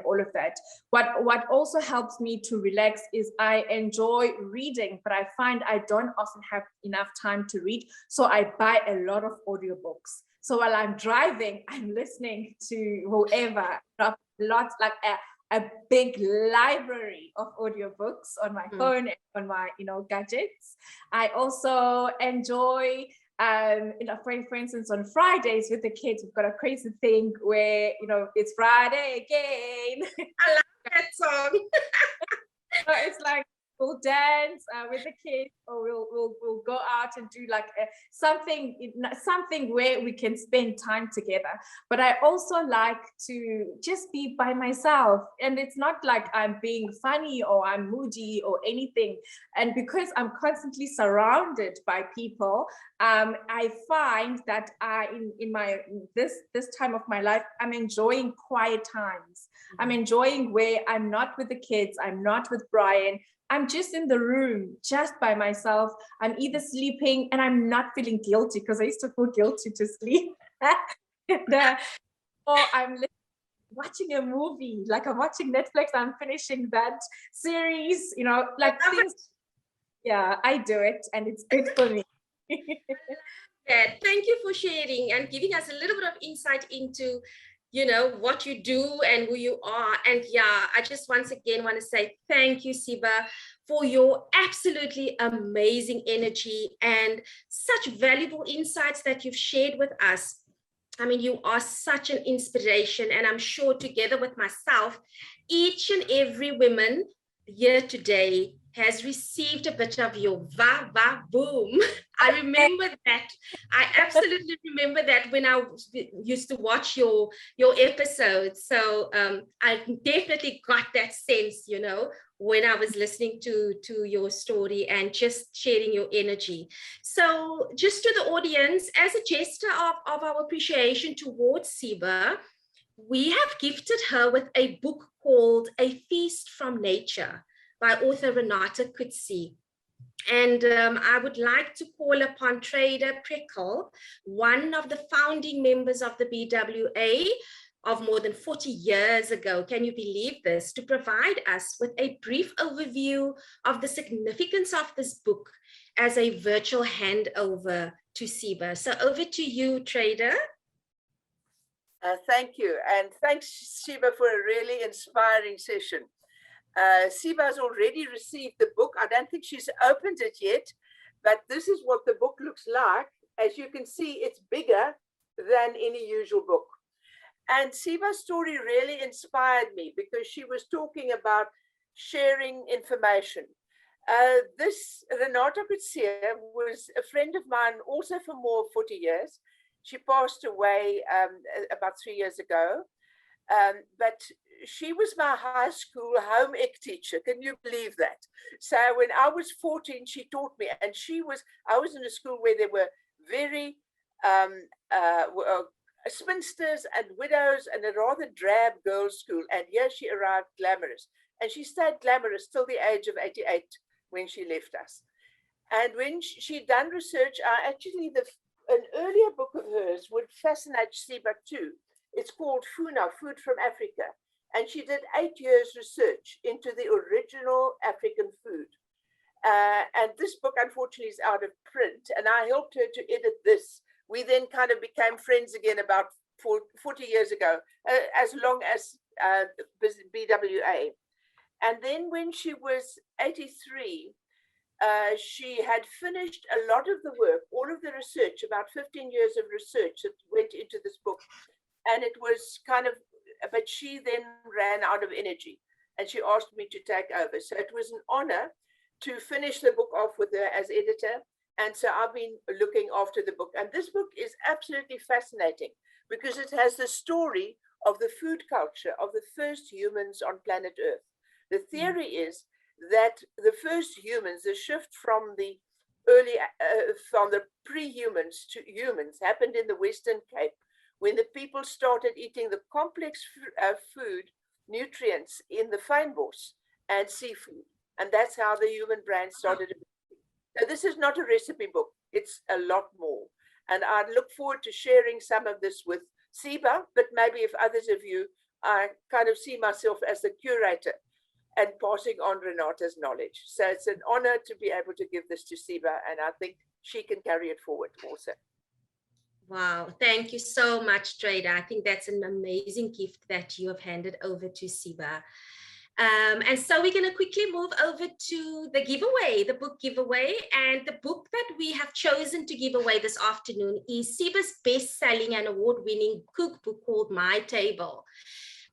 all of that. What also helps me to relax is I enjoy reading, but I find I don't often have enough time to read. So I buy a lot of audiobooks. So while I'm driving, I'm listening to whoever, lots, like a big library of audiobooks on my phone and on my, gadgets. I also enjoy, for instance, on Fridays with the kids, we've got a crazy thing where, it's Friday again. I love that song. So it's like, we'll dance with the kids, or we'll go out and do like something where we can spend time together. But I also like to just be by myself, and it's not like I'm being funny or I'm moody or anything. And because I'm constantly surrounded by people, I find that in this time of my life, I'm enjoying quiet times. I'm enjoying where I'm not with the kids, I'm not with Brian. I'm just in the room, just by myself. I'm either sleeping, and I'm not feeling guilty, because I used to feel guilty to sleep. Or I'm watching a movie, like I'm watching Netflix, I'm finishing that series, like things. Yeah, I do it, and it's good for me. Yeah, thank you for sharing and giving us a little bit of insight into what you do and who you are. And yeah, I just once again want to say thank you, Siba, for your absolutely amazing energy and such valuable insights that you've shared with us. I mean, you are such an inspiration, and I'm sure together with myself, each and every woman here today has received a bit of your va boom. I remember that. I absolutely remember that when I used to watch your episodes. So I definitely got that sense, when I was listening to your story and just sharing your energy. So just to the audience, as a gesture of our appreciation towards Siba, we have gifted her with a book called A Feast from Nature by author Renata Kutsi. And I would like to call upon Trader Prekel, one of the founding members of the BWA of more than 40 years ago, can you believe this, to provide us with a brief overview of the significance of this book as a virtual handover to Siba. So over to you, Trader. Thank you. And thanks, Siba, for a really inspiring session. Siba has already received the book. I don't think she's opened it yet, but this is what the book looks like. As you can see, it's bigger than any usual book. And Siba's story really inspired me because she was talking about sharing information. This Renata Kutsi was a friend of mine also for more than 40 years. She passed away about 3 years ago. But she was my high school home ec teacher. Can you believe that? So when I was 14, she taught me, and I was in a school where there were very spinsters and widows, and a rather drab girls' school. And here she arrived glamorous, and she stayed glamorous till the age of 88 when she left us. And when she'd done research, an earlier book of hers would fascinate Siba too. It's called Funa, Food from Africa. And she did 8 years research into the original African food. And this book, unfortunately, is out of print. And I helped her to edit this. We then kind of became friends again about 40 years ago, as long as BWA. And then when she was 83, she had finished a lot of the work, all of the research, about 15 years of research that went into this book. And it was but she then ran out of energy, and she asked me to take over. So it was an honor to finish the book off with her as editor. And so I've been looking after the book. And this book is absolutely fascinating because it has the story of the food culture of the first humans on planet Earth. The theory is that the first humans, the shift from the from the pre-humans to humans happened in the Western Cape, when the people started eating the complex food nutrients in the fynbos and seafood. And that's how the human brain started. So this is not a recipe book. It's a lot more. And I look forward to sharing some of this with Siba, but maybe if others of you, I kind of see myself as the curator and passing on Renata's knowledge. So it's an honor to be able to give this to Siba, and I think she can carry it forward also. Wow, thank you so much, Trader. I think that's an amazing gift that you have handed over to Siba. And so we're going to quickly move over to the giveaway, the book giveaway. And the book that we have chosen to give away this afternoon is Siba's best-selling and award-winning cookbook called My Table.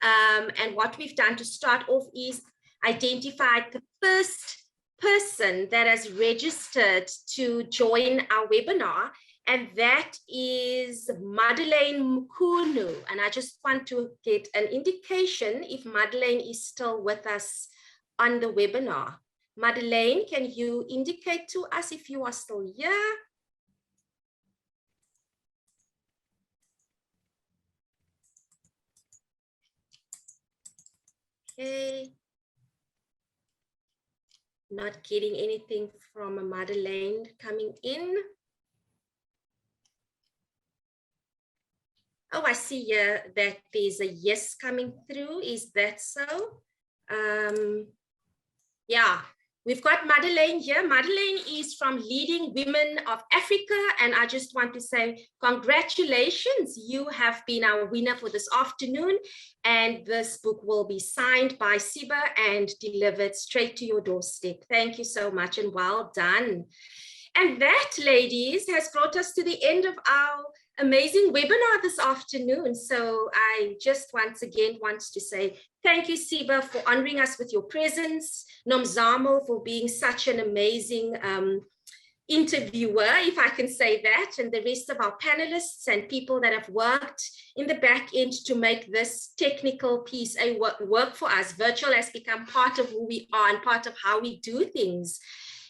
And what we've done to start off is identified the first person that has registered to join our webinar, and that is Madeleine Mukunu. And I just want to get an indication if Madeleine is still with us on the webinar. Madeleine, can you indicate to us if you are still here? Okay. Not getting anything from Madeleine coming in. Oh, I see that there's a yes coming through. Is that so? Yeah, we've got Madeleine here. Madeleine is from Leading Women of Africa. And I just want to say congratulations. You have been our winner for this afternoon. And this book will be signed by Siba and delivered straight to your doorstep. Thank you so much and well done. And that, ladies, has brought us to the end of our amazing webinar this afternoon. So I just once again want to say thank you, Siba, for honoring us with your presence, Nomzamo for being such an amazing interviewer, if I can say that, and the rest of our panelists and people that have worked in the back end to make this technical piece work for us. Virtual has become part of who we are and part of how we do things.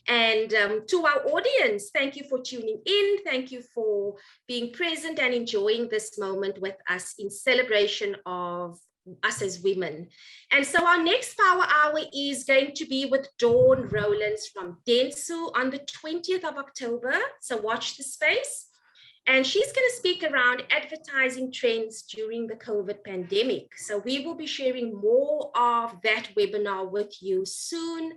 And to our audience, thank you for tuning in. Thank you for being present and enjoying this moment with us in celebration of us as women. And so our next power hour is going to be with Dawn Rowlands from Dentsu on the 20th of October. So watch the space. And she's going to speak around advertising trends during the COVID pandemic. So we will be sharing more of that webinar with you soon.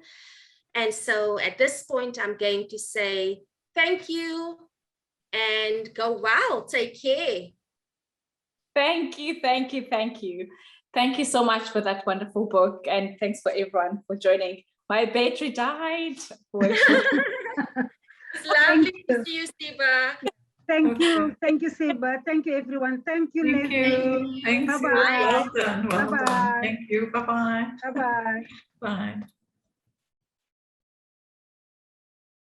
And so at this point, I'm going to say thank you and go well. Take care. Thank you, thank you, thank you. Thank you so much for that wonderful book. And thanks for everyone for joining. My battery died. It's lovely to see you, Siba. Thank you. Thank you, Siba. Thank you, everyone. Thank you, Thank you. Thanks. Bye-bye. Well done. Well Bye-bye. done. Thank you. Bye-bye. Bye-bye. Bye.